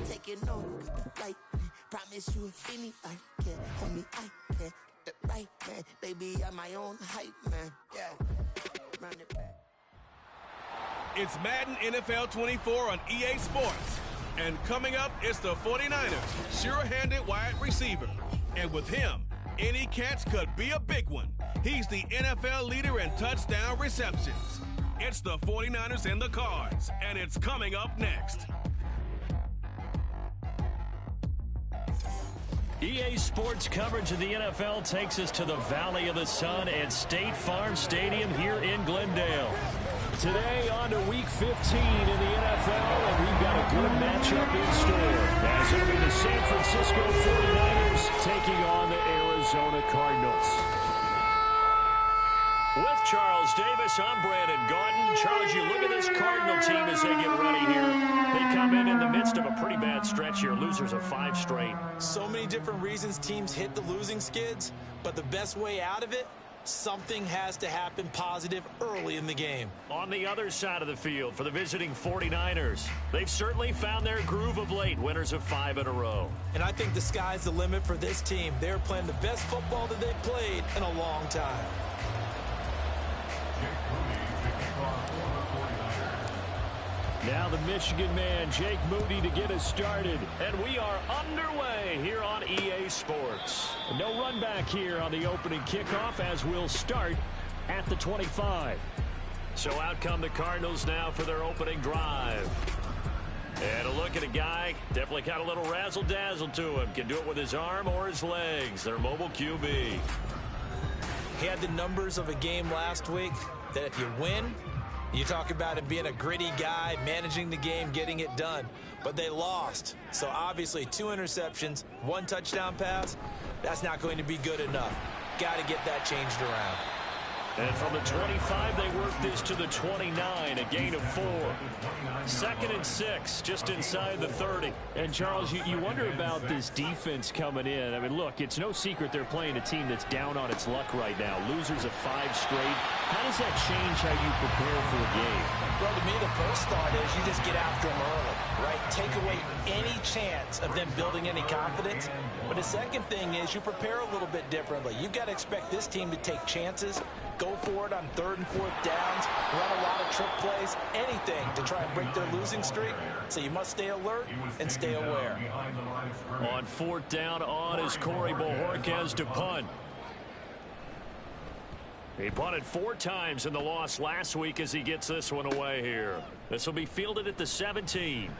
taking over the light. Promise you if anybody can, homie, I can. The right man, baby, I'm my own hype man. Yeah, run it back. It's Madden NFL 24 on EA Sports. And coming up, it's the 49ers, sure-handed wide receiver. And with him, any catch could be a big one. He's the NFL leader in touchdown receptions. It's the 49ers and the Cards, and it's coming up next. EA Sports coverage of the NFL takes us to the Valley of the Sun at State Farm Stadium here in Glendale. Today on to Week 15 in the NFL, and we've got a good matchup in store. As it'll be the San Francisco 49ers taking on the Arizona Cardinals. With Charles Davis, I'm Brandon Gaudin. Charles, you look at this Cardinal team as they get ready here. They come in the midst of a pretty bad stretch here. Losers of 5 straight. So many different reasons teams hit the losing skids, but the best way out of it, something has to happen positive early in the game. On the other side of the field for the visiting 49ers, they've certainly found their groove of late, winners of 5 in a row. And I think the sky's the limit for this team. They're playing the best football that they've played in a long time. Now the Michigan man, Jake Moody, to get us started. And we are underway here on EA Sports. No run back here on the opening kickoff as we'll start at the 25. So out come the Cardinals now for their opening drive. And a look at a guy, definitely got a little razzle-dazzle to him. Can do it with his arm or his legs. Their mobile QB. He had the numbers of a game last week that if you win, you talk about him being a gritty guy, managing the game, getting it done. But they lost. So obviously 2 interceptions, 1 touchdown pass, that's not going to be good enough. Got to get that changed around. And from the 25, they work this to the 29, a gain of 4. 2nd and 6, just inside the 30. And, Charles, you wonder about this defense coming in. I mean, look, it's no secret they're playing a team that's down on its luck right now. Losers of 5 straight. How does that change how you prepare for a game? Well, to me, the first thought is you just get after them early, right? Take away any chance of them building any confidence. But the second thing is you prepare a little bit differently. You've got to expect this team to take chances, go for it on 3rd and 4th downs, run a lot of trick plays, anything to try and break their losing streak. So you must stay alert and stay aware. On 4th down on is Corey Bojorquez to punt. He punted 4 times in the loss last week as he gets this one away here. This will be fielded at the 17.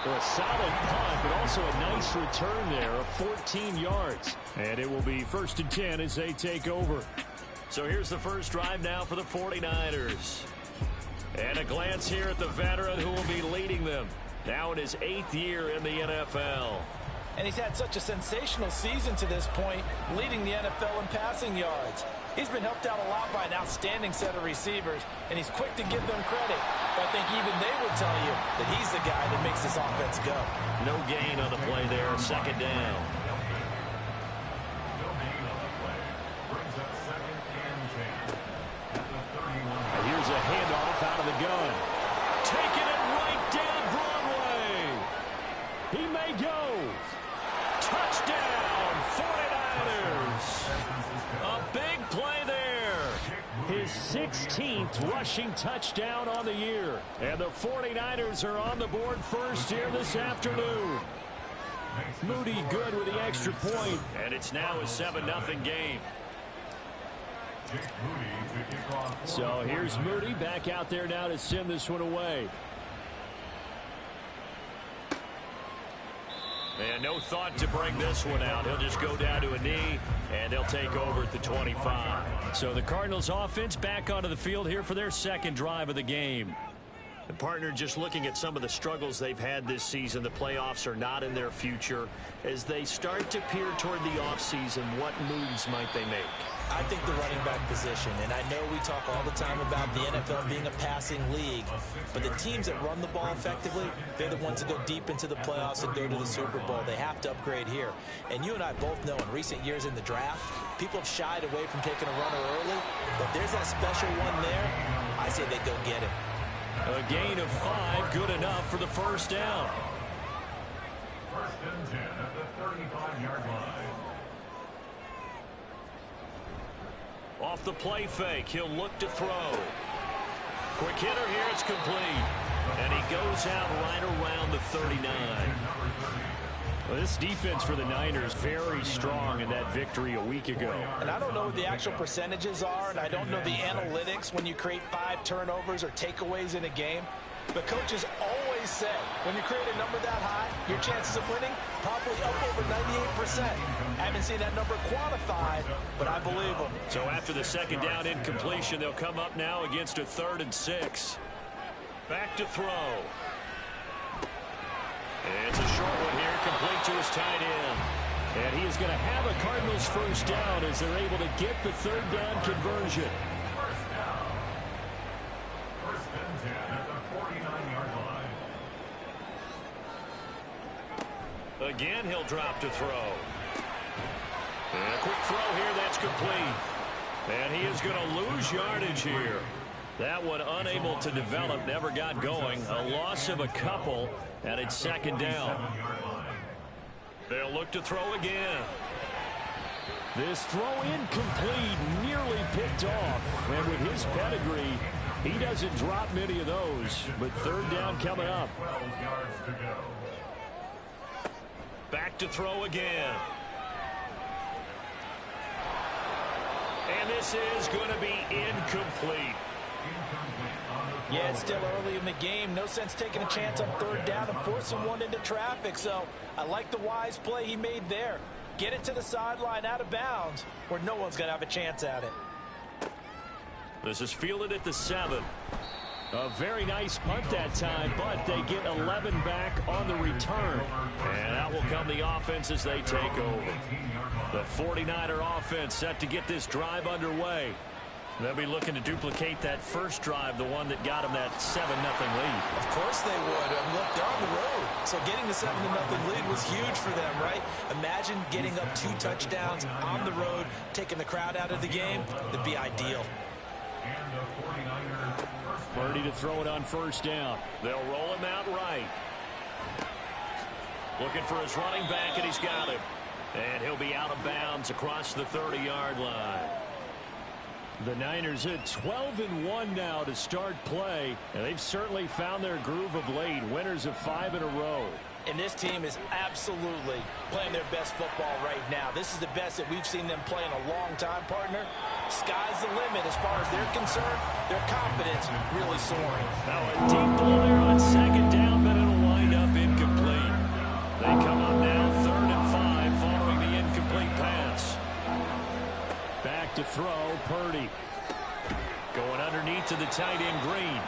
A solid punt, but also a nice return there of 14 yards. And it will be 1st and 10 as they take over. So here's the first drive now for the 49ers. And a glance here at the veteran who will be leading them. Now in his 8th year in the NFL. And he's had such a sensational season to this point, leading the NFL in passing yards. He's been helped out a lot by an outstanding set of receivers, and he's quick to give them credit. But I think even they would tell you that he's the guy that makes this offense go. No gain on the play there, 2nd down. Here's a handoff out of the gun. Taking it right down Broadway. He may go. Touchdown, 49ers. A big play there. His 16th rushing touchdown on the year. And the 49ers are on the board first here this afternoon. Moody good with the extra point. And it's now a 7-0 game. So here's Moody back out there now to send this one away. And no thought to bring this one out. He'll just go down to a knee, and they'll take over at the 25. So the Cardinals offense back onto the field here for their 2nd drive of the game. The partner just looking at some of the struggles they've had this season. The playoffs are not in their future. As they start to peer toward the offseason, what moves might they make? I think the running back position, and I know we talk all the time about the NFL being a passing league, but the teams that run the ball effectively, they're the ones that go deep into the playoffs and go to the Super Bowl. They have to upgrade here. And you and I both know in recent years in the draft, people have shied away from taking a runner early, but if there's that special one there, I say they go get it. A gain of 5, good enough for the 1st down. First and 10 at the 35-yard line. Off the play fake, he'll look to throw. Quick hitter here, it's complete. And he goes out right around the 39. Well, this defense for the Niners very strong in that victory a week ago. And I don't know what the actual percentages are, and I don't know the analytics when you create 5 turnovers or takeaways in a game. But coaches always say, when you create a number that high, your chances of winning probably up over 98%. I haven't seen that number quantified, but I believe them. So after the second down incompletion, they'll come up now against a 3rd and 6. Back to throw. It's a short one here, complete to his tight end. And he is going to have a Cardinals first down as they're able to get the 3rd down conversion. First down. First and 10 at the 49-yard line. Again, he'll drop to throw. And a quick throw here, that's complete. And he is going to lose yardage here. That one unable to develop, never got going. A loss of a couple, and it's second down. They'll look to throw again. This throw incomplete, nearly picked off. And with his pedigree, he doesn't drop many of those. But 3rd down coming up. 12 yards to go. Back to throw again. And this is going to be incomplete. Yeah, it's still early in the game. No sense taking a chance on 3rd down and forcing one into traffic. So I like the wise play he made there. Get it to the sideline out of bounds where no one's going to have a chance at it. This is fielded at the 7. A very nice punt that time, but they get 11 back on the return. And out will come the offense as they take over. The 49er offense set to get this drive underway. They'll be looking to duplicate that first drive, the one that got them that 7-0 lead. Of course they would. Look, they're on the road. So getting the 7-0 lead was huge for them, right? Imagine getting up 2 touchdowns on the road, taking the crowd out of the game. That'd be ideal. And the 49ers Purdy to throw it on first down. They'll roll him out right. Looking for his running back, and he's got him. And he'll be out of bounds across the 30-yard line. The Niners at 12-1 now to start play, and they've certainly found their groove of late. Winners of 5 in a row. And this team is absolutely playing their best football right now. This is the best that we've seen them play in a long time, partner. Sky's the limit as far as they're concerned. Their confidence really soaring. Now a deep ball there on second down, but it'll wind up incomplete. They come up now 3rd and 5 following the incomplete pass. Back to throw, Purdy. Going underneath to the tight end, Green.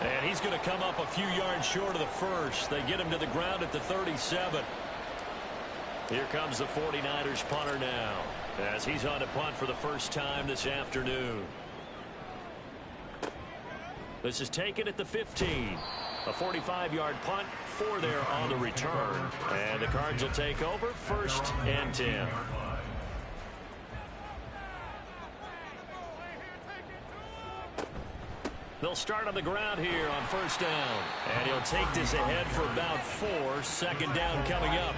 And he's going to come up a few yards short of the first. They get him to the ground at the 37. Here comes the 49ers punter now, as he's on to punt for the first time this afternoon. This is taken at the 15. A 45-yard punt, 4 there on the return. And the Cards will take over 1st and 10. They'll start on the ground here on first down. And he'll take this ahead for about 4. Second down coming up.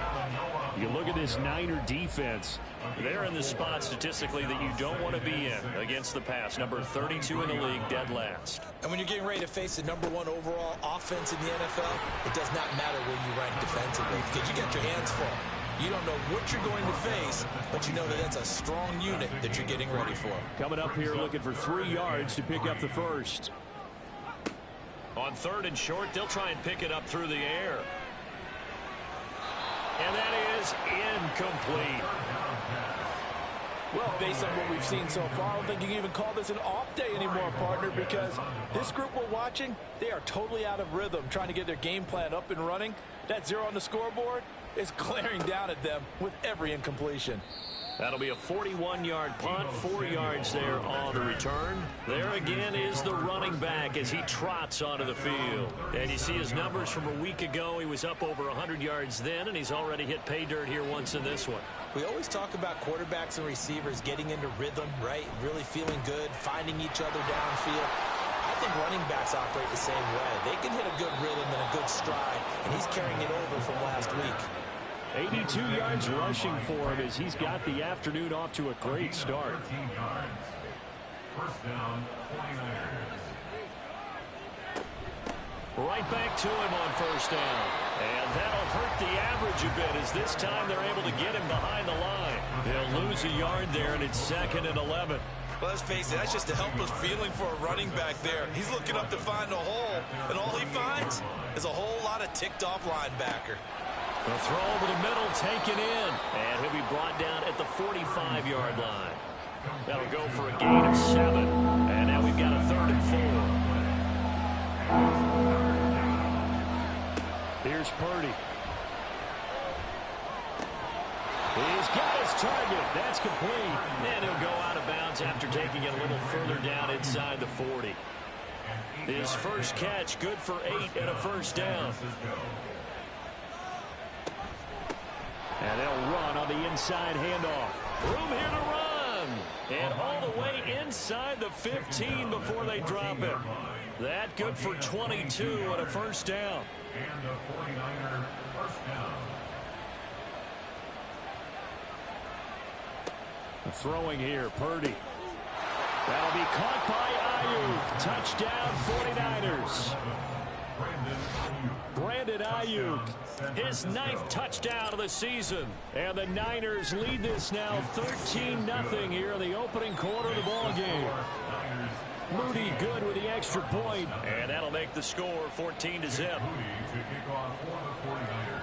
You look at this Niner defense. They're in the spot statistically that you don't want to be in against the pass. Number 32 in the league, dead last. And when you're getting ready to face the #1 overall offense in the NFL, it does not matter where you rank defensively because you got your hands full. You don't know what you're going to face, but you know that that's a strong unit that you're getting ready for. Coming up here looking for 3 yards to pick up the first. On 3rd and short, they'll try and pick it up through the air. And that is incomplete. Well, based on what we've seen so far, I don't think you can even call this an off day anymore, partner, because this group we're watching, they are totally out of rhythm, trying to get their game plan up and running. That 0 on the scoreboard is glaring down at them with every incompletion. That'll be a 41-yard punt, 4 yards there on the return. There again is the running back as he trots onto the field. And you see his numbers from a week ago. He was up over 100 yards then, and he's already hit pay dirt here once in this one. We always talk about quarterbacks and receivers getting into rhythm, right? Really feeling good, finding each other downfield. I think running backs operate the same way. They can hit a good rhythm and a good stride, and he's carrying it over from last week. 82 yards rushing for him as he's got the afternoon off to a great start. 13 yards. First down, 49ers. Right back to him on first down. And that'll hurt the average a bit as this time they're able to get him behind the line. They'll lose a yard there, and it's 2nd and 11. Well, let's face it, that's just a helpless feeling for a running back there. He's looking up to find a hole, and all he finds is a whole lot of ticked-off linebacker. The throw over the middle, taken in. And he'll be brought down at the 45-yard line. That'll go for a gain of 7. And now we've got a 3rd and 4. Here's Purdy. He's got his target. That's complete. And he'll go out of bounds after taking it a little further down inside the 40. His first catch, good for 8 and a first down. And they'll run on the inside handoff. Room here to run. And all the way inside the 15 before they drop it. That good for 22 and a first down. And a 49er first down. Throwing here, Purdy. That'll be caught by Ayuk. Touchdown, 49ers. Brandon Ayuk. His 9th touchdown of the season. And the Niners lead this now 13-0 here in the opening quarter of the ball game. Moody good with the extra point. And that'll make the score 14-0. Moody to kick off for the 49ers.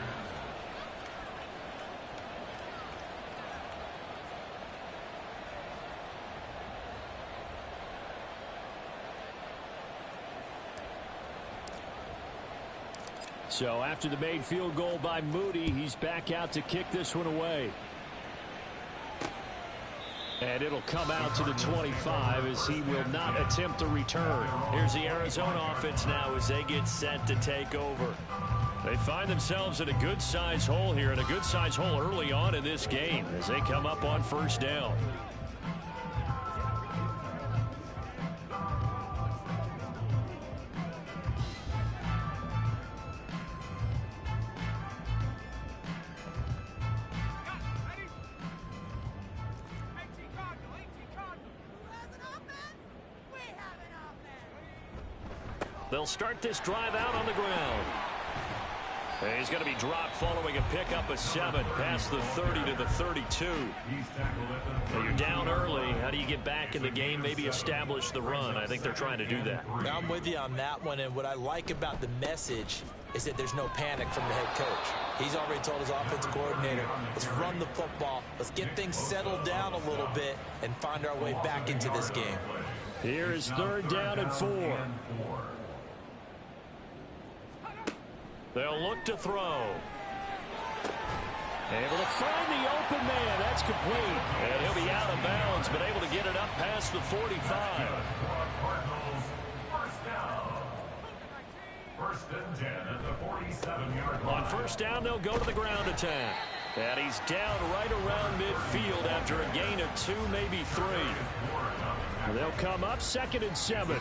So after the made field goal by Moody, he's back out to kick this one away. And it'll come out to the 25 as he will not attempt a return. Here's the Arizona offense now as they get set to take over. They find themselves in a good-sized hole here, and a good-sized hole early on in this game as they come up on first down. They'll start this drive out on the ground. And he's going to be dropped following a pickup of 7 past the 30 to the 32. Now you're down early. How do you get back in the game, maybe establish the run? I think they're trying to do that. I'm with you on that one, and what I like about the message is that there's no panic from the head coach. He's already told his offensive coordinator, let's run the football, let's get things settled down a little bit and find our way back into this game. Here is 3rd down and 4. They'll look to throw. Able to find the open man. That's complete. And he'll be out of bounds, but able to get it up past the 45. Cardinals first down. 1st and 10 at the 47-yard line. On first down, they'll go to the ground attack. And he's down right around midfield after a gain of 2, maybe 3. They'll come up 2nd and 7.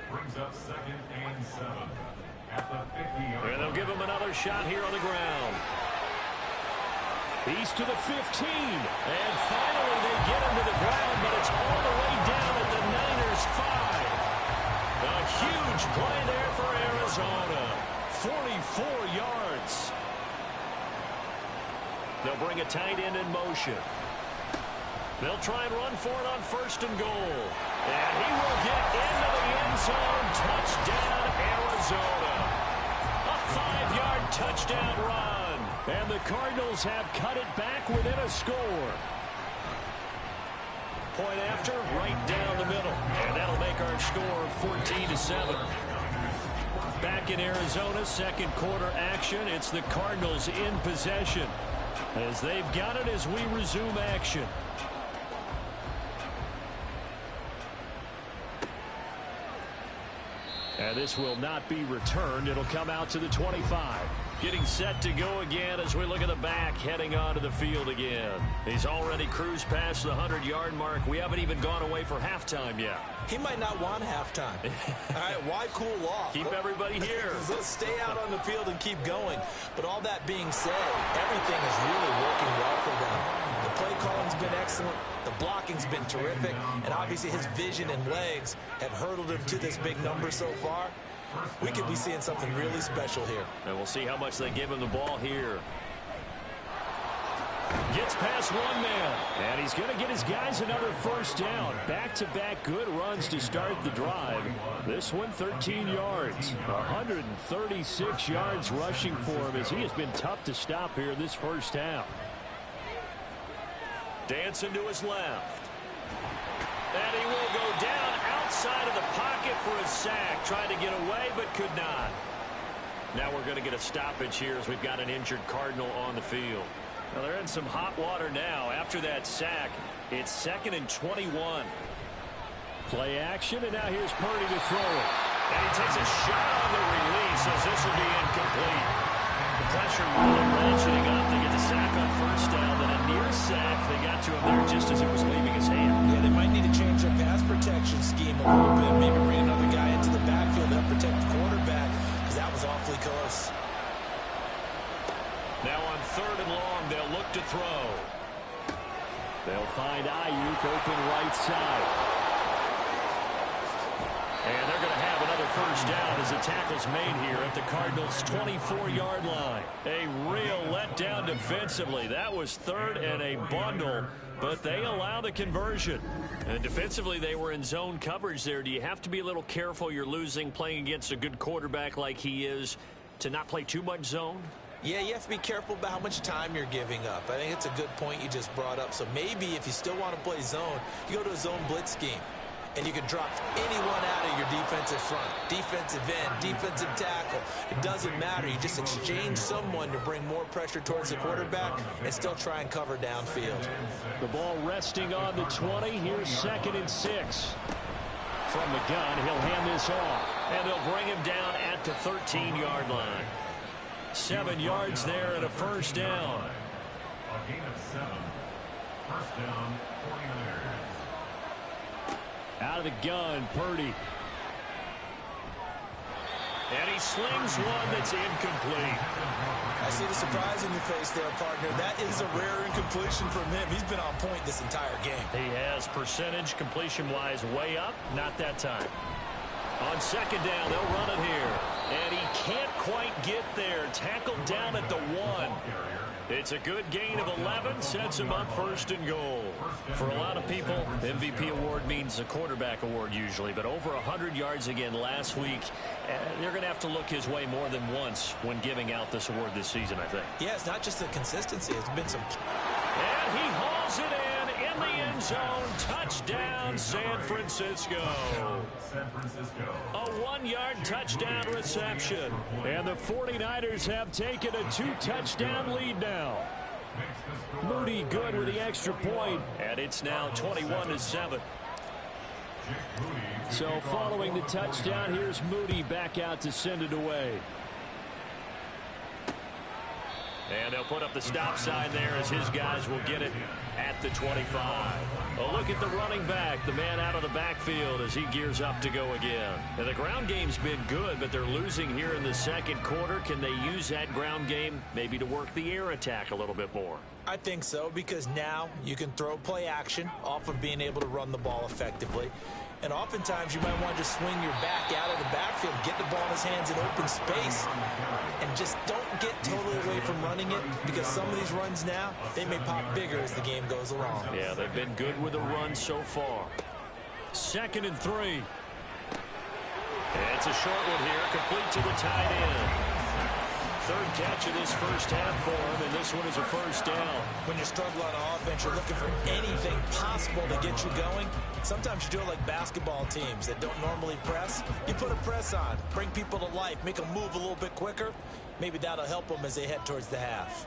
Brings up 2nd and 7. And they'll give him another shot here on the ground. He's to the 15. And finally they get him to the ground, but it's all the way down at the Niners 5. A huge play there for Arizona. 44 yards. They'll bring a tight end in motion. They'll try and run for it on 1st and goal. And he will get into the end zone. Touchdown, Arizona. A 5-yard touchdown run. And the Cardinals have cut it back within a score. Point after, right down the middle. And that'll make our score 14-7. Back in Arizona, 2nd quarter action. It's the Cardinals in possession as they've got it as we resume action. And this will not be returned. It'll come out to the 25. Getting set to go again as we look at the back heading onto the field again. He's already cruised past the 100-yard mark. We haven't even gone away for halftime yet. He might not want halftime. All right, why cool off? Keep everybody here. Let's stay out on the field and keep going. But all that being said, everything is really working well for them. The play calling's been excellent. The blocking's been terrific. And obviously his vision and legs have hurdled him to this big number so far. We could be seeing something really special here. And we'll see how much they give him the ball here. Gets past one man. And he's going to get his guys another first down. Back-to-back good runs to start the drive. This one 13 yards. 136 yards rushing for him as he has been tough to stop here this first half. Dancing to his left. And he will go down outside of the pocket for a sack. Tried to get away, but could not. Now we're going to get a stoppage here as we've got an injured Cardinal on the field. Now they're in some hot water now. After that sack, it's 2nd and 21. Play action, and now here's Purdy to throw it. And he takes a shot on the release as this will be incomplete. The pressure really ratcheting up. They get the sack on first down, then a near sack. They got to him there just as it was leaving his hand. Yeah, they might need to change their pass protection scheme a little bit. Maybe bring another guy into the backfield to help protect the quarterback, because that was awfully close. Now on 3rd and long, they'll look to throw. They'll find Ayuk open right side. And they're going to have another first down as the tackle's made here at the Cardinals' 24-yard line. A real letdown defensively. That was 3rd and a bundle, but they allow the conversion. And defensively, they were in zone coverage there. Do you have to be a little careful? You're losing playing against a good quarterback like he is to not play too much zone? Yeah, you have to be careful about how much time you're giving up. I think it's a good point you just brought up. So maybe if you still want to play zone, you go to a zone blitz scheme. And you can drop anyone out of your defensive front, defensive end, defensive tackle. It doesn't matter. You just exchange someone to bring more pressure towards the quarterback and still try and cover downfield. The ball resting on the 20. Here's 2nd and 6. From the gun, he'll hand this off. And they'll bring him down at the 13-yard line. 7 yards there and a first down. A gain of 7. First down, 49ers. Out of the gun, Purdy. And he slings one that's incomplete. I see the surprise in your face there, partner. That is a rare incompletion from him. He's been on point this entire game. He has percentage completion-wise way up. Not that time. On 2nd down, they'll run it here. And he can't quite get there. Tackled down at the 1. It's a good gain of 11, sets him up 1st and goal. For a lot of people, MVP award means a quarterback award usually, but over 100 yards again last week, they're going to have to look his way more than once when giving out this award this season, I think. Yeah, it's not just the consistency. It's been some... And he hauls it in the end zone. Touchdown, San Francisco. San Francisco. A 1-yard touchdown reception. And the 49ers have taken a 2-touchdown lead now. Moody good with the extra point. And it's now 21-7. So following the touchdown, here's Moody back out to send it away. And they'll put up the stop sign there as his guys will get it at the 25. A look at the running back, the man out of the backfield as he gears up to go again. And the ground game's been good, but they're losing here in the 2nd quarter. Can they use that ground game maybe to work the air attack a little bit more? I think so, because now you can throw play action off of being able to run the ball effectively. And oftentimes you might want to just swing your back out of the backfield, get the ball in his hands in open space, and just don't get totally away from running it, because some of these runs now, they may pop bigger as the game goes along. Yeah, they've been good with the run so far. 2nd and 3. And it's a short one here, complete to the tight end. 3rd catch of this first half for him, and this one is a first down. When you're struggling on offense, you're looking for anything possible to get you going. Sometimes you do it like basketball teams that don't normally press. You put a press on, bring people to life, make them move a little bit quicker. Maybe that'll help them as they head towards the half.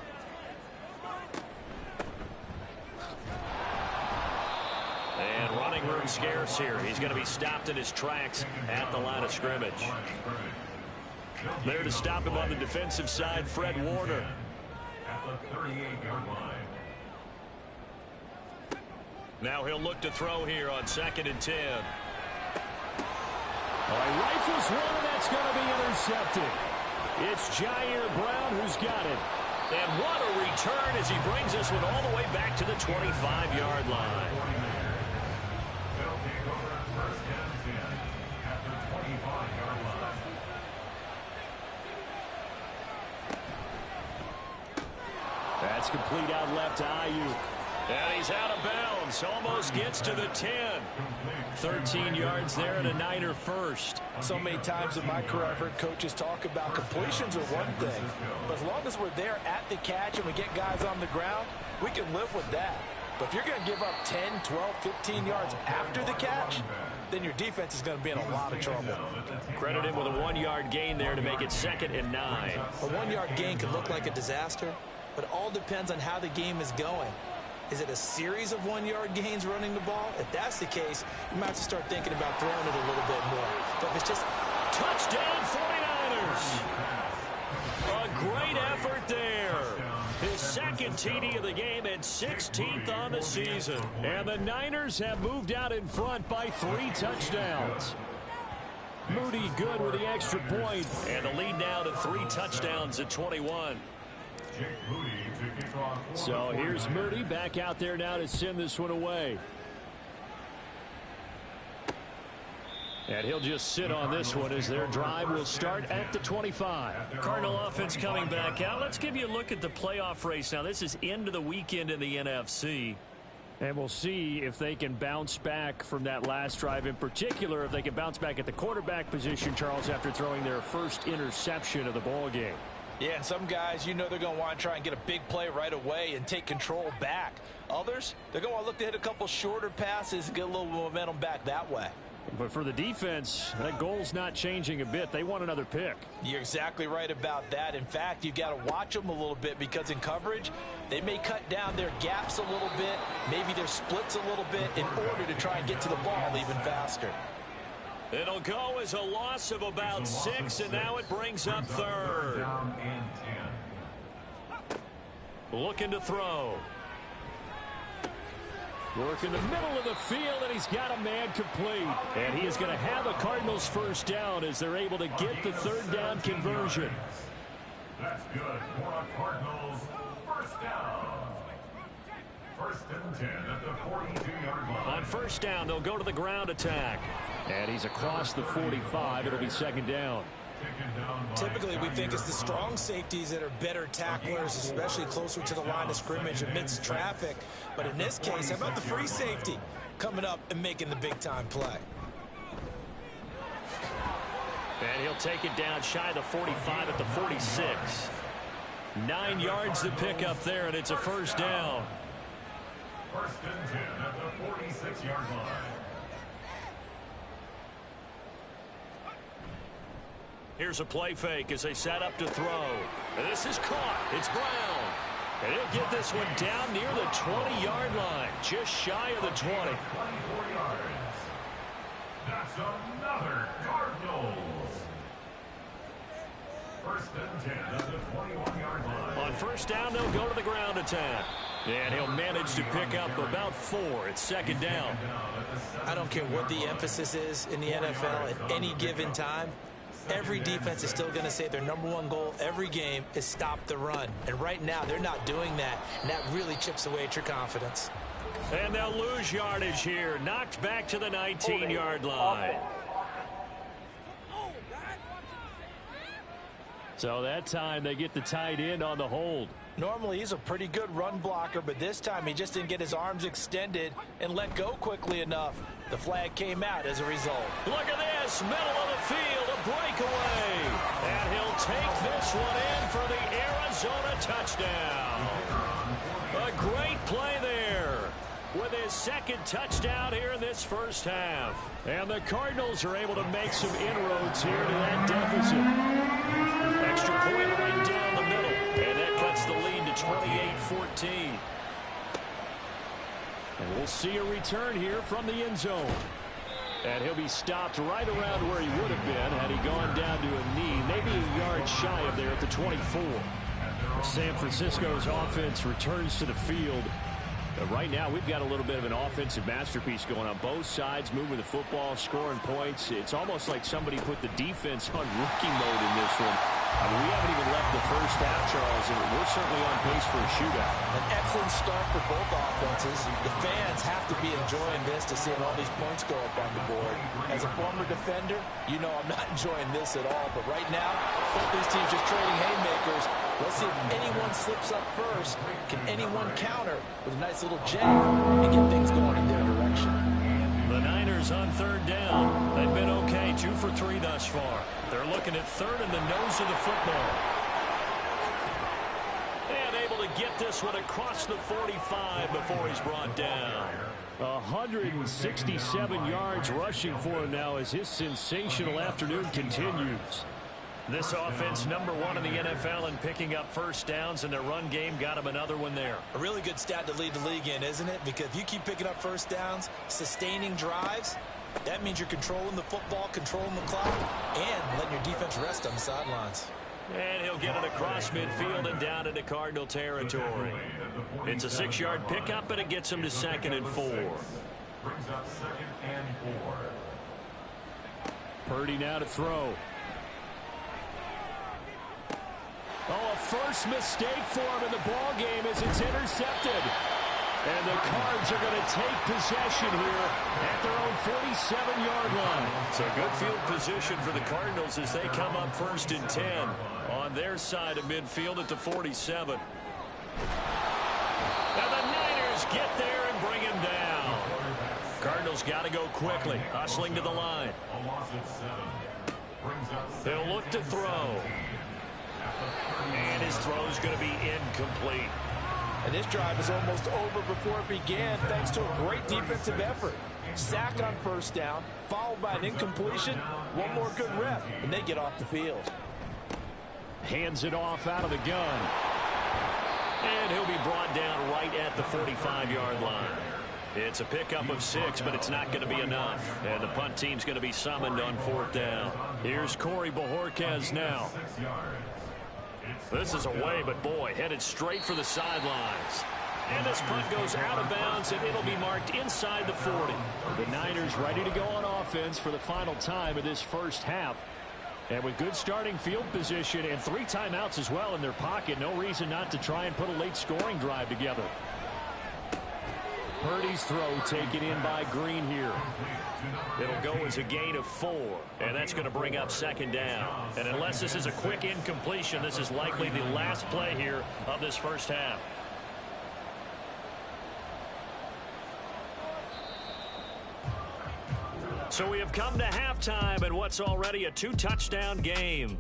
And running room scarce here. He's going to be stopped in his tracks at the line of scrimmage. There to stop him on the defensive side, Fred Warner. At the 38-yard line. Now he'll look to throw here on 2nd and 10. He rifles one, and that's going to be intercepted. It's Jair Brown who's got it. And what a return as he brings this one all the way back to the 25-yard line. They'll take over at 1st and 10 at the 25-yard line. That's complete out left to Ayuk. And he's out of bounds. Almost gets to the 10. 13 yards there and a Niner first. So many times in my career I've heard coaches talk about completions are one thing, but as long as we're there at the catch and we get guys on the ground, we can live with that. But if you're going to give up 10, 12, 15 yards after the catch, then your defense is going to be in a lot of trouble. Credit him with a 1-yard gain there to make it 2nd and 9. A 1-yard gain can look like a disaster, but it all depends on how the game is going. Is it a series of 1-yard gains running the ball? If that's the case, you might have to start thinking about throwing it a little bit more. But if it's just touchdown 49ers. A great effort there. His 2nd TD of the game and 16th on the season. And the Niners have moved out in front by 3 touchdowns. Moody good with the extra point. And the lead now to 3 touchdowns at 21. Jake Moody to kick off. So here's Moody back out there now to send this one away. And he'll just sit on this one as their drive will start at the 25. Cardinal offense coming back out. Let's give you a look at the playoff race. Now, this is into the weekend in the NFC. And we'll see if they can bounce back from that last drive. In particular, if they can bounce back at the quarterback position, Charles, after throwing their first interception of the ball game. yeah, and some guys, you know they're going to want to try and get a big play right away and take control back. Others, they're going to want to look to hit a couple shorter passes and get a little momentum back that way. But for the defense, that goal's not changing a bit. They want another pick. You're exactly right about that. In fact, you've got to watch them a little bit because in coverage, they may cut down their gaps a little bit, maybe their splits a little bit in order to try and get to the ball even faster. It'll go as a loss of about 6, and now it brings up 3rd. Down and 10. Looking to throw. Work in the middle of the field, and he's got a man complete. And he is going to have a Cardinals first down as they're able to get the 3rd down conversion. That's good for a Cardinals first down. 1st and 10 at the 42-yard line. On first down, they'll go to the ground attack. And he's across the 45. It'll be 2nd down. Typically, we think it's the strong safeties that are better tacklers, especially closer to the line of scrimmage amidst traffic. But in this case, how about the free safety coming up and making the big-time play? And he'll take it down shy of the 45 at the 46. 9 yards to pick up there, and it's a first down. 1st and 10 at the 46-yard line. Here's a play fake as they set up to throw. And this is caught. It's Brown. And he'll get this one down near the 20-yard line, just shy of the 20. 24 yards. That's another Cardinals. 1st and 10 at the 21-yard line. On first down, they'll go to the ground attack. And he'll manage to pick up about 4. It's 2nd down. I don't care what the emphasis is in the NFL at any given time. Every defense is still going to say their #1 goal every game is stop the run. And right now, they're not doing that, and that really chips away at your confidence. And they'll lose yardage here. Knocked back to the 19-yard line. So that time they get the tight end on the hold. Normally, he's a pretty good run blocker, but this time he just didn't get his arms extended and let go quickly enough. The flag came out as a result. Look at this, middle of the field, a breakaway. And he'll take this one in for the Arizona touchdown. A great play there with his 2nd touchdown here in this first half. And the Cardinals are able to make some inroads here to that deficit. Extra point right down the middle. And that cuts the lead to 28-14. And we'll see a return here from the end zone. And he'll be stopped right around where he would have been had he gone down to a knee, maybe a yard shy of there at the 24. San Francisco's offense returns to the field. Right now, we've got a little bit of an offensive masterpiece going on. Both sides moving the football, scoring points. It's almost like somebody put the defense on rookie mode in this one. I mean, we haven't even left the first half, Charles, and we're certainly on pace for a shootout. An excellent start for both offenses. The fans have to be enjoying this to seeing all these points go up on the board. As a former defender, you know I'm not enjoying this at all. But right now, both these teams just trading haymakers. Let's see if anyone slips up first. Can anyone counter with a nice little jab and get things going in their direction? The Niners on third down. They've been okay, 2 for 3 thus far. They're looking at third in the nose of the football. And able to get this one across the 45 before he's brought down. 167 yards rushing for him now as his sensational afternoon continues. This offense #1 in the NFL in picking up first downs, and their run game got him another one there. A really good stat to lead the league in, isn't it? Because if you keep picking up first downs, sustaining drives, that means you're controlling the football, controlling the clock, and letting your defense rest on the sidelines. And he'll get it across midfield and down into Cardinal territory. It's a 6-yard pickup, and it gets him to 2nd and 4. Brings up 2nd and 4. Purdy now to throw. Oh, a first mistake for him in the ball game as it's intercepted. And the Cards are going to take possession here at their own 47-yard line. So good field position for the Cardinals as they come up 1st and 10 on their side of midfield at the 47. And the Niners get there and bring him down. Cardinals got to go quickly, hustling to the line. They'll look to throw. And his throw is going to be incomplete. And this drive is almost over before it began thanks to a great defensive effort. Sack on first down, followed by an incompletion. One more good rep, and they get off the field. Hands it off out of the gun. And he'll be brought down right at the 45-yard line. It's a pickup of 6, but it's not going to be enough. And the punt team's going to be summoned on 4th down. Here's Corey Bojorquez now. This is away, but boy, headed straight for the sidelines. And this punt goes out of bounds, and it'll be marked inside the 40. The Niners ready to go on offense for the final time of this first half. And with good starting field position and 3 timeouts as well in their pocket, no reason not to try and put a late scoring drive together. Purdy's throw taken in by Green here. It'll go as a gain of 4, and that's going to bring up 2nd down. And unless this is a quick incompletion, this is likely the last play here of this first half. So we have come to halftime in what's already a 2-touchdown game.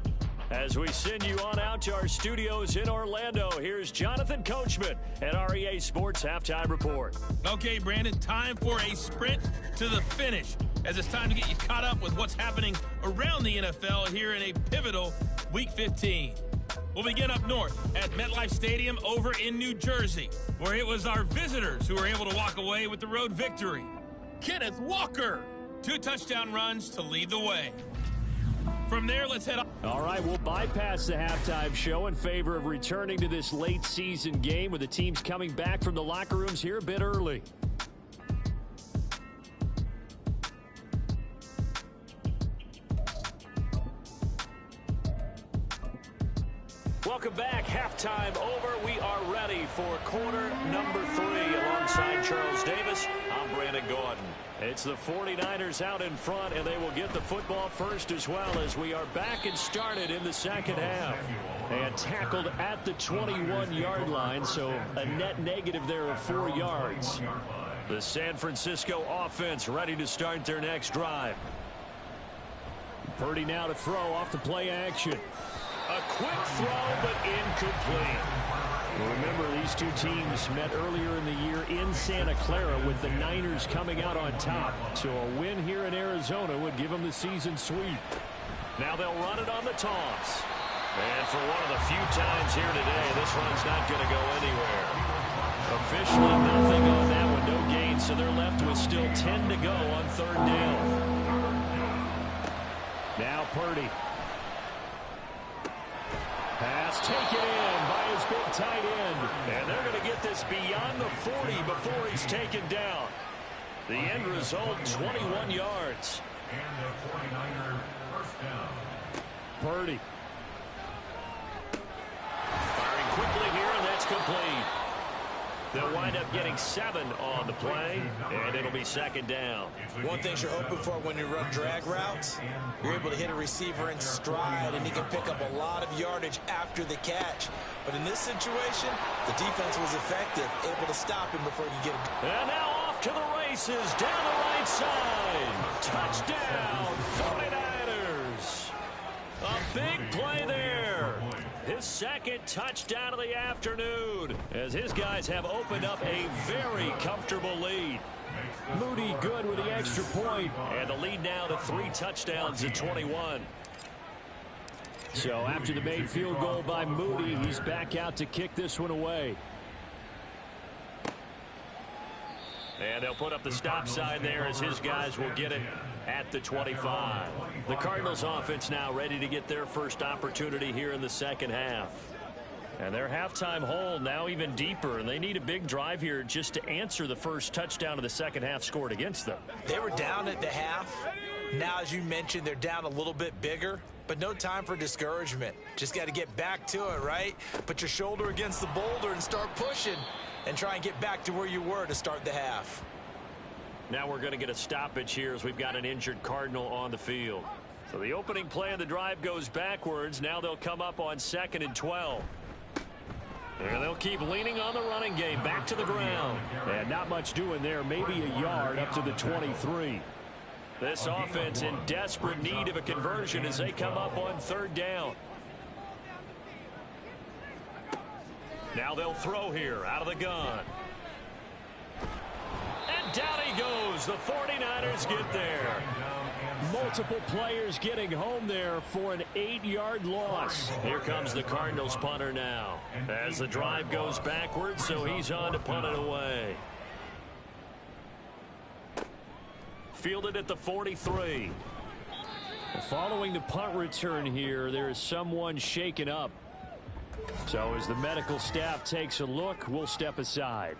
As we send you on out to our studios in Orlando, here's Jonathan Coachman at our EA Sports Halftime Report. Okay, Brandon, time for a sprint to the finish, as it's time to get you caught up with what's happening around the NFL here in a pivotal Week 15. We'll begin up north at MetLife Stadium over in New Jersey, where it was our visitors who were able to walk away with the road victory. Kenneth Walker, 2 touchdown runs to lead the way. From there, let's head on. All right, we'll bypass the halftime show in favor of returning to this late season game with the teams coming back from the locker rooms here a bit early. Welcome back. Halftime over. We are ready for quarter number 3 alongside Charles Davis. I'm Brandon Gordon. It's the 49ers out in front, and they will get the football first as well as we are back and started in the second half. And tackled at the 21-yard line, so a net negative there of 4 yards. The San Francisco offense ready to start their next drive. Purdy now to throw off the play action. A quick throw, but incomplete. Remember, these two teams met earlier in the year in Santa Clara with the Niners coming out on top. So a win here in Arizona would give them the season sweep. Now they'll run it on the toss. And for one of the few times here today, this run's not going to go anywhere. Officially nothing on that one, no gain, so they're left with still 10 to go on 3rd down. Now Purdy. Pass taken in by his big tight end. And they're going to get this beyond the 40 before he's taken down. The end result, 21 yards. And the 49er first down. Purdy. Firing quickly here, and that's complete. They'll wind up getting 7 on the play, and it'll be second down. One thing you're hoping for when you run drag routes, you're able to hit a receiver in stride, and he can pick up a lot of yardage after the catch. But in this situation, the defense was effective, able to stop him before he get him. And now off to the races, down the right side. Touchdown, 49ers. A big play there. His second touchdown of the afternoon as his guys have opened up a very comfortable lead. Moody good with the extra point. And the lead now to 3 touchdowns at 21. So after the made field goal by Moody, he's back out to kick this one away. And they'll put up the stop sign there as his guys will get it at the 25. The Cardinals offense now ready to get their first opportunity here in the second half. And their halftime hole now even deeper, and they need a big drive here just to answer the first touchdown of the second half scored against them. They were down at the half. Now, as you mentioned, they're down a little bit bigger, but no time for discouragement. Just got to get back to it, right? Put your shoulder against the boulder and start pushing and try and get back to where you were to start the half. Now we're going to get a stoppage here as we've got an injured Cardinal on the field. So the opening play of the drive goes backwards. Now they'll come up on 2nd and 12. And they'll keep leaning on the running game back to the ground. And not much doing there. Maybe a yard up to the 23. This offense in desperate need of a conversion as they come up on 3rd down. Now they'll throw here out of the gun. And down he goes. The 49ers get there. Multiple players getting home there for an 8-yard loss. Here comes the Cardinals punter now as the drive goes backwards, so he's on to punt it away. Fielded at the 43. Following the punt return here, there is someone shaken up. So as the medical staff takes a look, we'll step aside.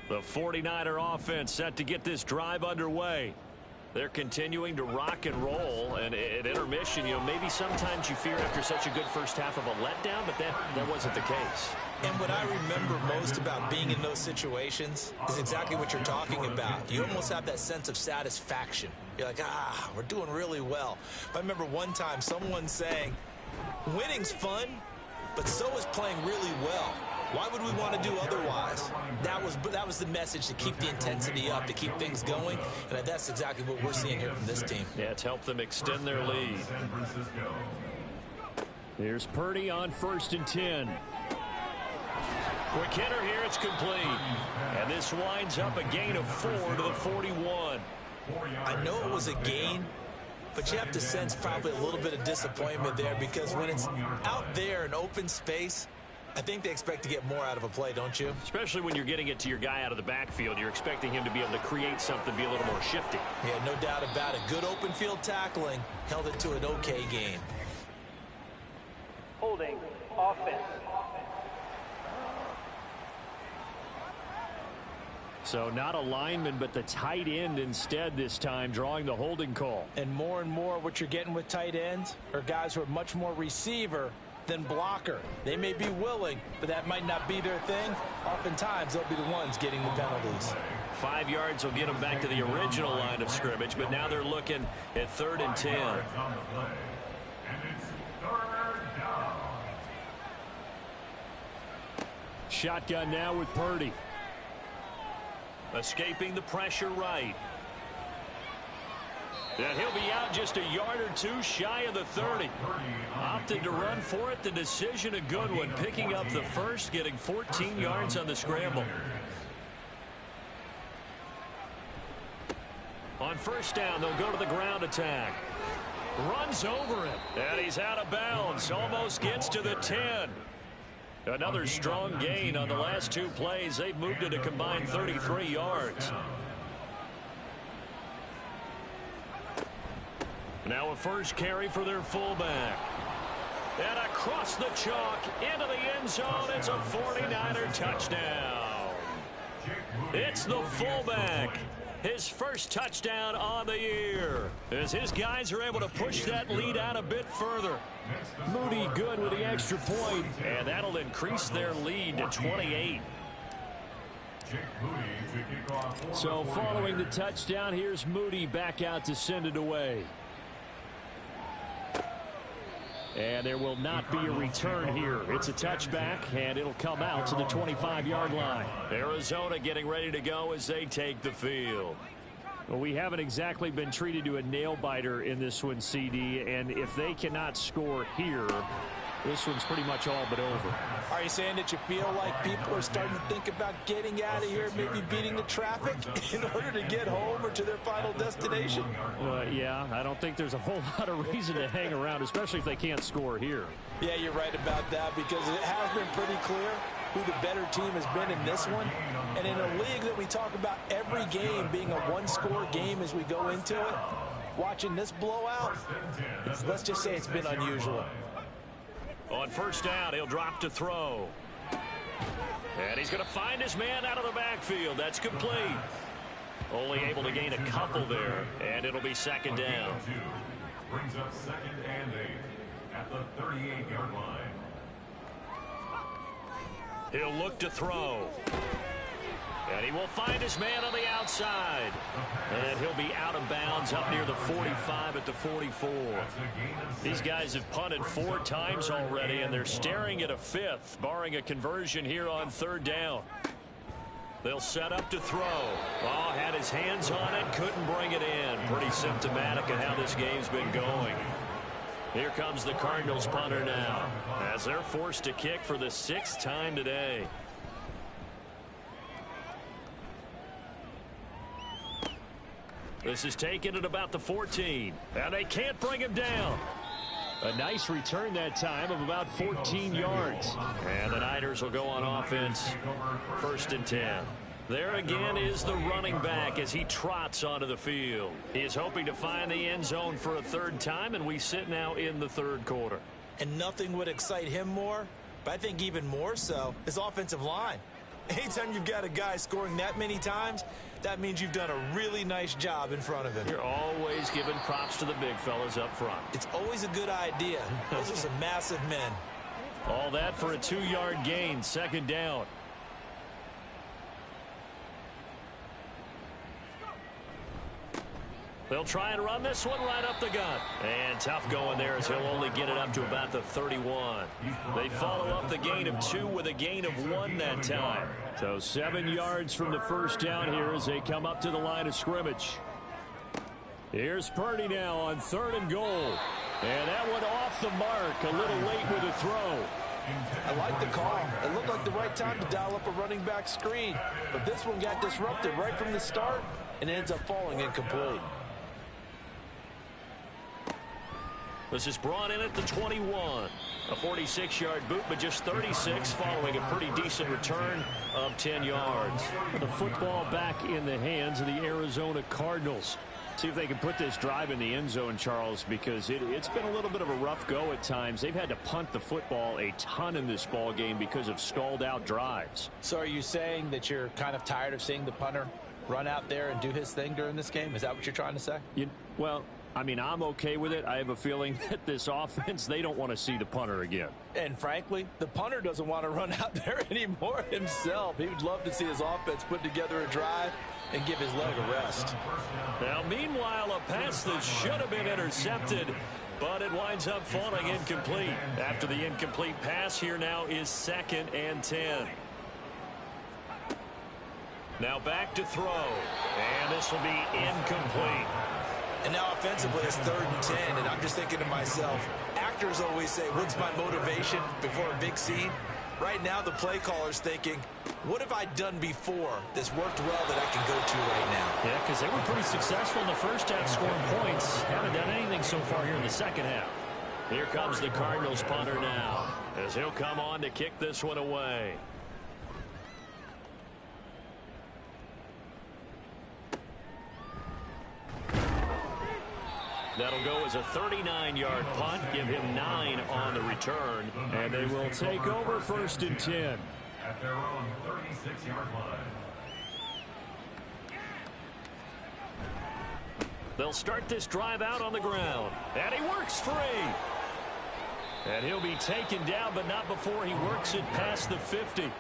The 49er offense set to get this drive underway. They're continuing to rock and roll, and at intermission, maybe sometimes you fear after such a good first half of a letdown, but that wasn't the case. And what I remember most about being in those situations is exactly what you're talking about. You almost have that sense of satisfaction. You're like, we're doing really well. But I remember one time someone saying, winning's fun, but so is playing really well. Why would we want to do otherwise? That was the message, to keep the intensity up, to keep things going, and that's exactly what we're seeing here from this team. Yeah, it's helped them extend their lead. Here's Purdy on 1st and 10. Quick hitter here, it's complete. And this winds up a gain of 4 to the 41. I know it was a gain, but you have to sense probably a little bit of disappointment there, because when it's out there in open space, I think they expect to get more out of a play, don't you? Especially when you're getting it to your guy out of the backfield. You're expecting him to be able to create something, be a little more shifty. Yeah, no doubt about it. Good open field tackling held it to an okay gain. Holding offense. So not a lineman, but the tight end instead this time, drawing the holding call. And more what you're getting with tight ends are guys who are much more receiver than blocker. They may be willing, but that might not be their thing. Oftentimes, they'll be the ones getting the penalties. 5 yards will get them back to the original line of scrimmage, but now they're looking at 3rd and 10. And it's 3rd down. Shotgun now with Purdy. Escaping the pressure right. And he'll be out just a yard or two shy of the 30. Opted to run for it. The decision a good one. Picking up the first, getting 14 yards on the scramble. On first down, they'll go to the ground attack. Runs over it. And he's out of bounds. Almost gets to the 10. Another strong gain on the last two plays. They've moved it a combined 33 yards. Now a first carry for their fullback. And across the chalk into the end zone. It's a 49er touchdown. It's the fullback. His first touchdown on the year. As his guys are able to push that lead out a bit further. Moody good with the extra point. And that'll increase their lead to 28. So following the touchdown, here's Moody back out to send it away. And there will not be a return here. It's a touchback, and it'll come out to the 25-yard line. Arizona getting ready to go as they take the field. Well, we haven't exactly been treated to a nail-biter in this one, CD, and if they cannot score here, this one's pretty much all but over. Are you saying that you feel like people are starting to think about getting out of here, maybe beating the traffic in order to get home or to their final destination? Yeah, I don't think there's a whole lot of reason to hang around, especially if they can't score here. Yeah, you're right about that, because it has been pretty clear who the better team has been in this one. And in a league that we talk about every game being a one-score game as we go into it, watching this blowout, let's just say it's been unusual. On first down, he'll drop to throw. And he's going to find his man out of the backfield. That's complete. Only able to gain a couple there, and it'll be second down. Brings up 2nd and 8 at the 38-yard line. He'll look to throw. And he will find his man on the outside. And he'll be out of bounds up near the 45 at the 44. These guys have punted 4 times already, and they're staring at a 5th, barring a conversion here on third down. They'll set up to throw. Oh, had his hands on it, couldn't bring it in. Pretty symptomatic of how this game's been going. Here comes the Cardinals punter now, as they're forced to kick for the 6th time today. This is taken at about the 14, and they can't bring him down. A nice return that time of about 14 yards. And the Niners will go on offense, 1st and 10. There again is the running back as he trots onto the field. He is hoping to find the end zone for a 3rd time, and we sit now in the 3rd quarter. And nothing would excite him more, but I think even more so, his offensive line. Anytime you've got a guy scoring that many times, that means you've done a really nice job in front of him. You're always giving props to the big fellas up front. It's always a good idea. Those are some massive men. All that for a 2-yard gain, 2nd down. They'll try and run this one right up the gut. And tough going there as he'll only get it up to about the 31. They follow up the gain of 2 with a gain of 1 that time. So 7 yards from the first down here as they come up to the line of scrimmage. Here's Purdy now on 3rd and goal. And that one off the mark, a little late with a throw. I like the call. It looked like the right time to dial up a running back screen. But this one got disrupted right from the start and ends up falling incomplete. This is brought in at the 21. A 46-yard boot, but just 36 following a pretty decent return of 10 yards. The football back in the hands of the Arizona Cardinals. See if they can put this drive in the end zone, Charles, because it's been a little bit of a rough go at times. They've had to punt the football a ton in this ball game because of stalled-out drives. So are you saying that you're kind of tired of seeing the punter run out there and do his thing during this game? Is that what you're trying to say? Well, I mean, I'm okay with it. I have a feeling that this offense, they don't want to see the punter again. And frankly, the punter doesn't want to run out there anymore himself. He would love to see his offense put together a drive and give his leg a rest. Now, meanwhile, a pass that should have been intercepted, but it winds up falling incomplete. After the incomplete pass, here now is 2nd and 10. Now back to throw, and this will be incomplete. And now offensively, it's 3rd and 10, and I'm just thinking to myself, actors always say, what's my motivation before a big scene? Right now, the play caller's thinking, what have I done before that's worked well that I can go to right now? Yeah, because they were pretty successful in the first half scoring points. Haven't done anything so far here in the second half. Here comes the Cardinals punter now, as he'll come on to kick this one away. That'll go as a 39-yard punt, give him 9 on the return, and they will take over 1st and 10. At their own 36-yard line. They'll start this drive out on the ground, and he works free. And he'll be taken down, but not before he works it past the 50.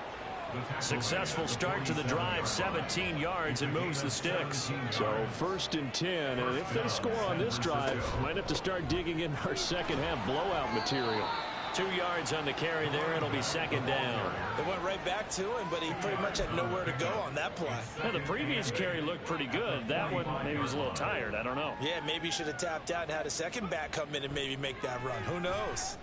Successful start to the drive, 17 yards, and moves the sticks. So 1st and 10, and if they score on this drive, might have to start digging in our second half blowout material. 2 yards on the carry there. It'll be 2nd down. They went right back to him, but he pretty much had nowhere to go on that play. Yeah, the previous carry looked pretty good. That one, maybe he was a little tired. I don't know. Yeah, maybe he should have tapped out and had a second back come in and maybe make that run. Who knows?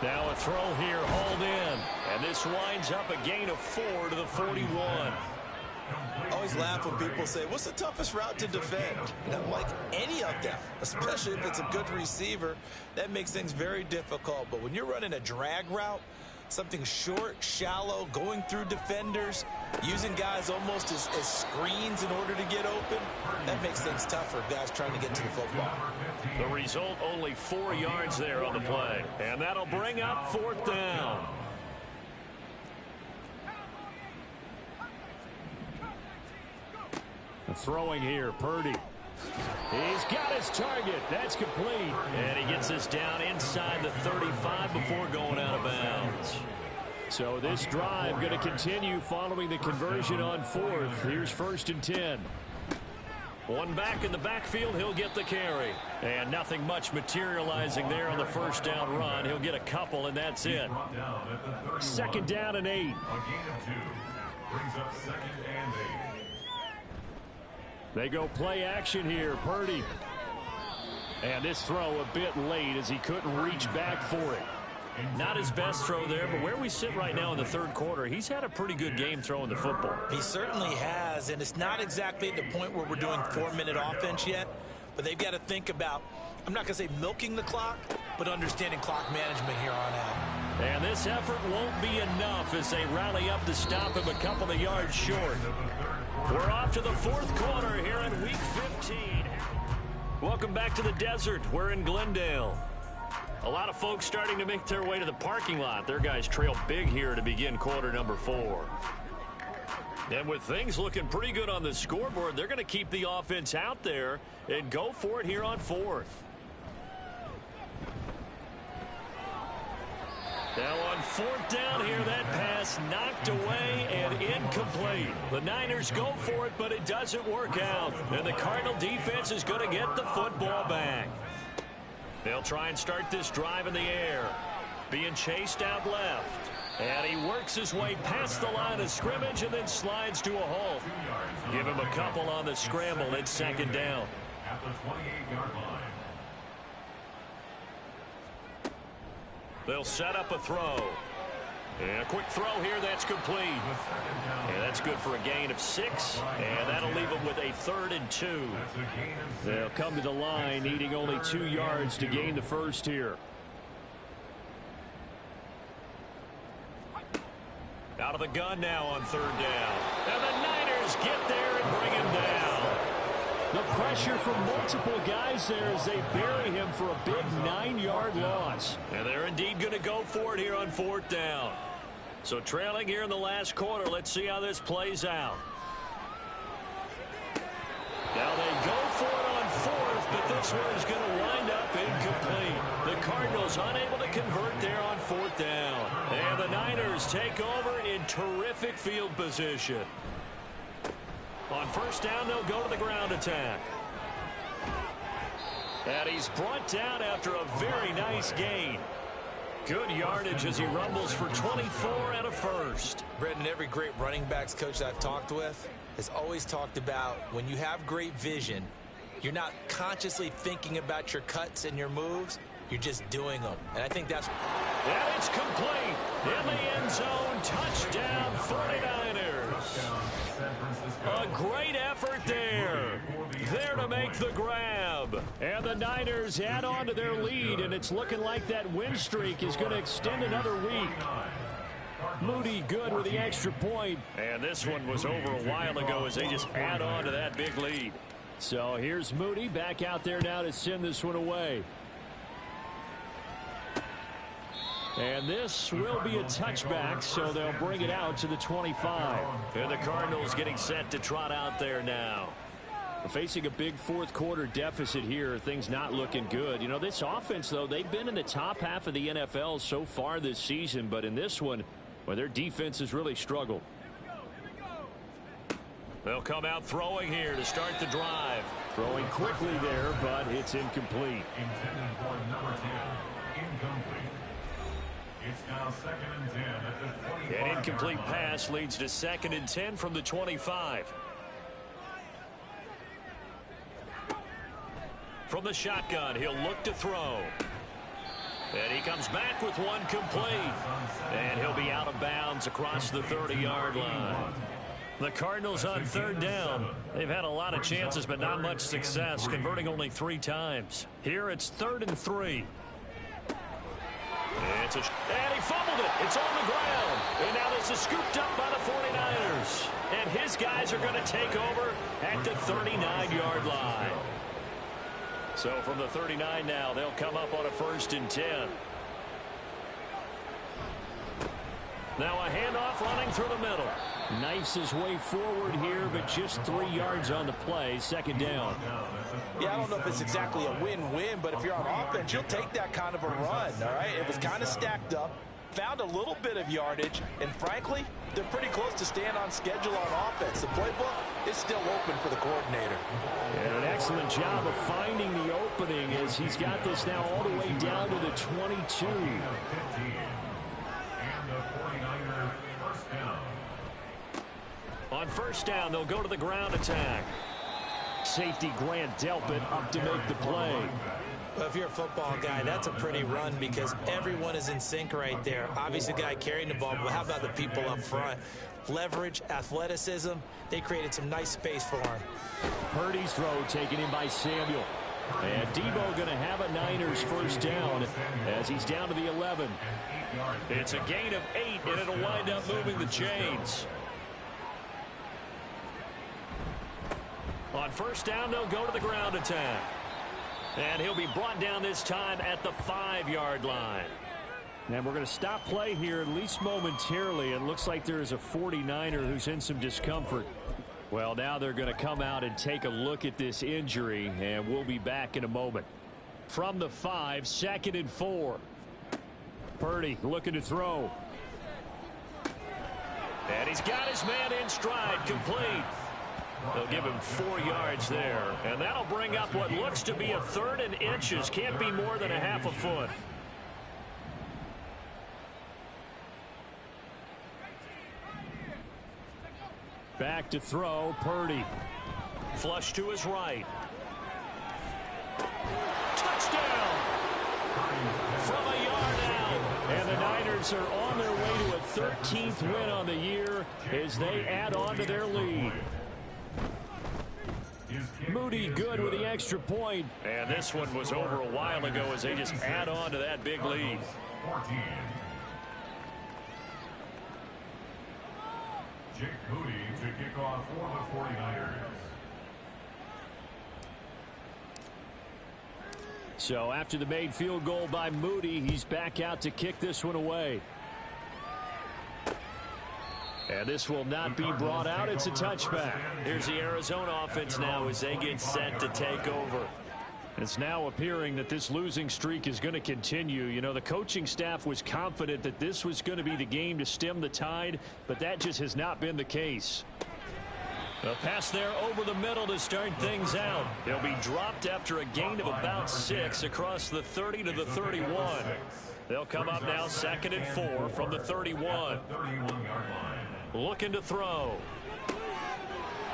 Now a throw here, hauled in. And this winds up a gain of 4 to the 41. I always laugh when people say, what's the toughest route to defend? And I'm like, any of them, especially if it's a good receiver, that makes things very difficult. But when you're running a drag route, something short, shallow, going through defenders, using guys almost as screens in order to get open, that makes things tougher, guys trying to get to the football. The result, only 4 yards there on the play. And that'll bring up 4th down. Throwing here, Purdy. He's got his target. That's complete. And he gets this down inside the 35 before going out of bounds. So this drive going to continue following the conversion on 4th. Here's 1st and 10. One back in the backfield, he'll get the carry. And nothing much materializing there on the 1st down run. He'll get a couple, and that's it. 2nd down and 8. A gain of 2 brings up 2nd and 8. They go play action here, Purdy. And this throw a bit late as he couldn't reach back for it. Not his best throw there, but where we sit right now in the 3rd quarter, he's had a pretty good game throwing the football. He certainly has, and it's not exactly at the point where we're doing 4-minute offense yet, but they've got to think about, I'm not going to say milking the clock, but understanding clock management here on out. And this effort won't be enough as they rally up to stop him a couple of yards short. We're off to the 4th quarter here in Week 15. Welcome back to the desert. We're in Glendale. A lot of folks starting to make their way to the parking lot. Their guys trail big here to begin quarter number 4. And with things looking pretty good on the scoreboard, they're going to keep the offense out there and go for it here on 4th. Now on 4th down here, that pass knocked away and incomplete. The Niners go for it, but it doesn't work out. And the Cardinal defense is going to get the football back. They'll try and start this drive in the air. Being chased out left. And he works his way past the line of scrimmage and then slides to a halt. Give him a couple on the scramble. It's 2nd down. At the 28-yard line. They'll set up a throw. And a quick throw here, that's complete. And that's good for a gain of 6. And that'll leave them with a 3rd and 2. They'll come to the line, needing only 2 yards to gain the 1st here. Out of the gun now on 3rd down. And the Niners get there and bring him down. The pressure from multiple guys there as they bury him for a big 9-yard loss. And they're indeed going to go for it here on 4th down. So trailing here in the last quarter, let's see how this plays out. Now they go for it on 4th, but this one is going to wind up incomplete. The Cardinals unable to convert there on 4th down. And the Niners take over in terrific field position. On 1st down, they'll go to the ground attack. And he's brought down after a very nice gain. Good yardage as he rumbles for 24 and a 1st. Brendan, every great running backs coach I've talked with has always talked about when you have great vision, You're not consciously thinking about your cuts and your moves. You're just doing them. And I think that's... And it's complete. In the end zone. Touchdown, 49ers. A great effort there. There to make the grab. And the Niners add on to their lead, and it's looking like that win streak is going to extend another week. Moody good with the extra point. And this one was over a while ago as they just add on to that big lead. So here's Moody back out there now to send this one away. And this will be a touchback, so they'll bring it out to the 25. And the Cardinals getting set to trot out there now. Facing a big fourth quarter deficit here, things not looking good. You know, this offense, though, they've been in the top half of the NFL so far this season, but in this one, well, their defense has really struggled. They'll come out throwing here to start the drive. Throwing quickly there, but it's incomplete. Intended for number 10, incomplete. It's now 2nd and 10 at the 25. An incomplete pass leads to 2nd and 10 from the 25. From the shotgun, he'll look to throw. And he comes back with one complete. And he'll be out of bounds across the 30-yard line. The Cardinals on 3rd down. They've had a lot of chances, but not much success, converting only 3 times. Here it's 3rd and 3. And he fumbled it. It's on the ground. And now this is scooped up by the 49ers. And his guys are going to take over at the 39-yard line. So from the 39 now, they'll come up on a 1st and 10. Now a handoff running through the middle. Knifes his way forward here, but just 3 yards on the play. 2nd down. Yeah, I don't know if it's exactly a win-win, but if you're on offense, you'll take that kind of a run, all right? It was kind of stacked up, found a little bit of yardage, and frankly, they're pretty close to staying on schedule on offense. The playbook is still open for the coordinator. And an excellent job of finding the opening as he's got this now all the way down to the 22. And the 49ers first down. On 1st down, they'll go to the ground attack. Safety Grant Delpit up to make the play. Well, if you're a football guy, that's a pretty run because everyone is in sync right there. Obviously, the guy carrying the ball, but how about the people up front? Leverage, athleticism, they created some nice space for him. Purdy's throw taken in by Samuel. And Debo going to have a Niners 1st down as he's down to the 11. It's a gain of 8, and it'll wind up moving the chains. On 1st down, they'll go to the ground attack. And he'll be brought down this time at the 5-yard line. And we're going to stop play here, at least momentarily. It looks like there is a 49er who's in some discomfort. Well, now they're going to come out and take a look at this injury, and we'll be back in a moment. From the 5, 2nd and 4. Purdy looking to throw. And he's got his man in stride, complete. They'll give him 4 yards there. And that'll bring up what looks to be a 3rd and inches. Can't be more than a half a foot. Back to throw, Purdy. Flush to his right. Touchdown! From a yard out. And the Niners are on their way to a 13th win on the year as they add on to their lead. Moody good with the extra point. And this one was over a while ago as they just add on to that big lead. 14. Jake Moody to kick off for the 49ers. So after the made field goal by Moody, he's back out to kick this one away. And this will not be brought out. It's a touchback. Here's the Arizona offense now as they get set to take over. It's now appearing that this losing streak is going to continue. You know, the coaching staff was confident that this was going to be the game to stem the tide, but that just has not been the case. A pass there over the middle to start things out. They'll be dropped after a gain of about 6 across the 30 to the 31. They'll come up now 2nd and 4 from the 31. Looking to throw.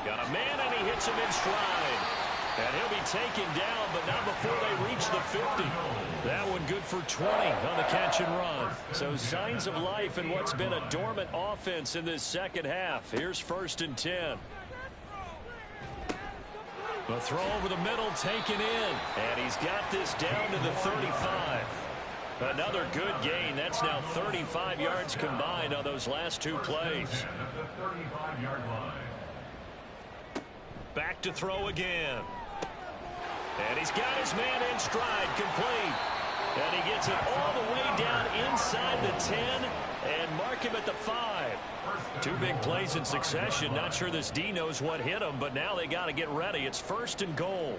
Got a man and he hits him in stride. And he'll be taken down, but not before they reach the 50. That one good for 20 on the catch and run. So signs of life in what's been a dormant offense in this second half. Here's 1st and 10. The throw over the middle taken in. And he's got this down to the 35. Another good gain. That's now 35 yards combined on those last 2 plays. Back to throw again. And he's got his man in stride, complete. And he gets it all the way down inside the 10 and mark him at the 5. 2 big plays in succession. Not sure this D knows what hit him, but now they got to get ready. It's 1st and goal.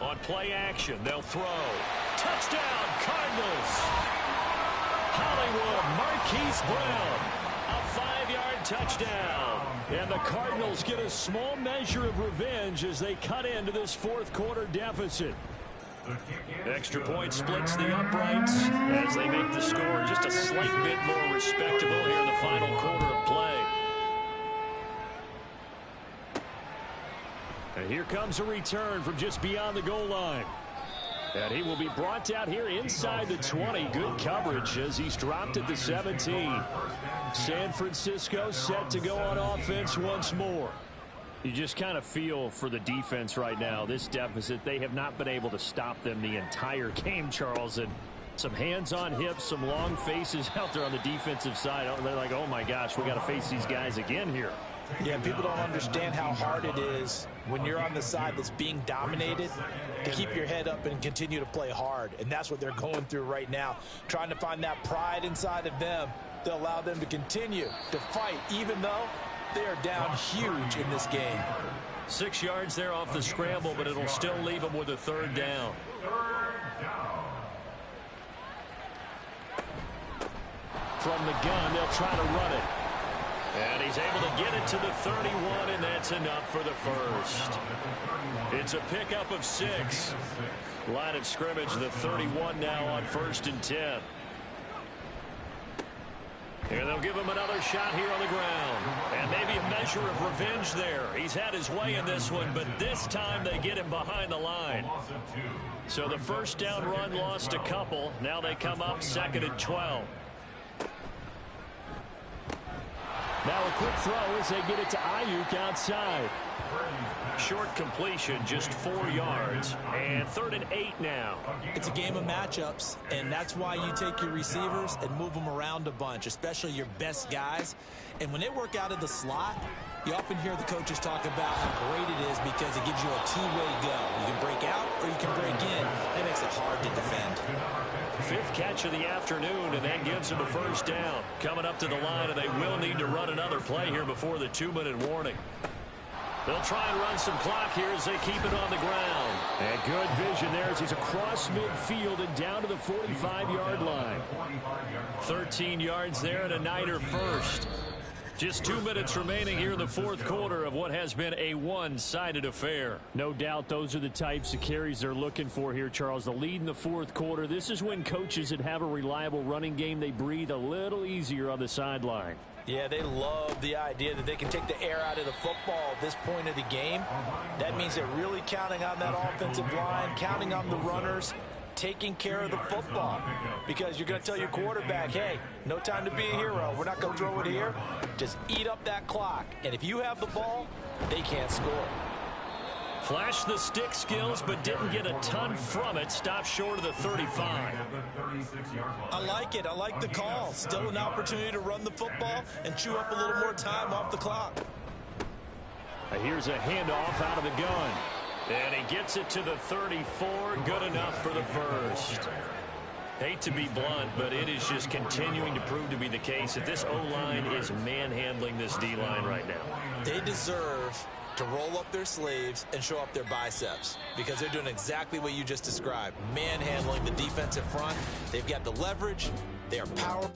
On play action, they'll throw. Touchdown, Cardinals. Hollywood, Marquise Brown. A 5-yard touchdown. And the Cardinals get a small measure of revenge as they cut into this 4th quarter deficit. Extra point splits the uprights as they make the score just a slight bit more respectable here in the final quarter of play. And here comes a return from just beyond the goal line. And he will be brought out here inside the 20. Good coverage as he's dropped at the 17. San Francisco set to go on offense once more. You just kind of feel for the defense right now. This deficit, they have not been able to stop them the entire game, Charles. And some hands on hips, some long faces out there on the defensive side. They're like, oh, my gosh, we got to face these guys again here. Yeah, people don't understand how hard it is when you're on the side that's being dominated to keep your head up and continue to play hard. And that's what they're going through right now, trying to find that pride inside of them to allow them to continue to fight, even though they are down huge in this game. 6 yards there off the scramble, but it'll still leave them with a 3rd down. From the gun, they'll try to run it. And he's able to get it to the 31, and that's enough for the 1st. It's a pickup of 6. Line of scrimmage, the 31 now on 1st and 10. And they'll give him another shot here on the ground. And maybe a measure of revenge there. He's had his way in this one, but this time they get him behind the line. So the 1st down run lost a couple. Now they come up 2nd and 12. Now a quick throw as they get it to Ayuk outside. Short completion, just 4 yards. And 3rd and 8 now. It's a game of matchups, and that's why you take your receivers and move them around a bunch, especially your best guys. And when they work out of the slot, you often hear the coaches talk about how great it is because it gives you a 2-way go. You can break out or you can break in. That makes it hard to defend. 5th catch of the afternoon, and that gives them a 1st down. Coming up to the line, and they will need to run another play here before the 2-minute warning. They'll try and run some clock here as they keep it on the ground. And good vision there as he's across midfield and down to the 45-yard line. 13 yards there and a Niner 1st. Just 2 minutes remaining here in the 4th quarter of what has been a one-sided affair. No doubt those are the types of carries they're looking for here, Charles. The lead in the 4th quarter. This is when coaches that have a reliable running game, they breathe a little easier on the sideline. Yeah, they love the idea that they can take the air out of the football at this point of the game. That means they're really counting on that offensive line, counting on the runners, taking care of the football. Because you're going to tell your quarterback, hey, no time to be a hero. We're not going to throw it here. Just eat up that clock. And if you have the ball, they can't score. Flashed the stick skills, but didn't get a ton from it. Stopped short of the 35. I like it. I like the call. Still an opportunity to run the football and chew up a little more time off the clock. Here's a handoff out of the gun. And he gets it to the 34. Good enough for the 1st. Hate to be blunt, but it is just continuing to prove to be the case that this O-line is manhandling this D-line right now. They deserve to roll up their sleeves and show up their biceps because they're doing exactly what you just described. Manhandling the defensive front. They've got the leverage. They are powerful.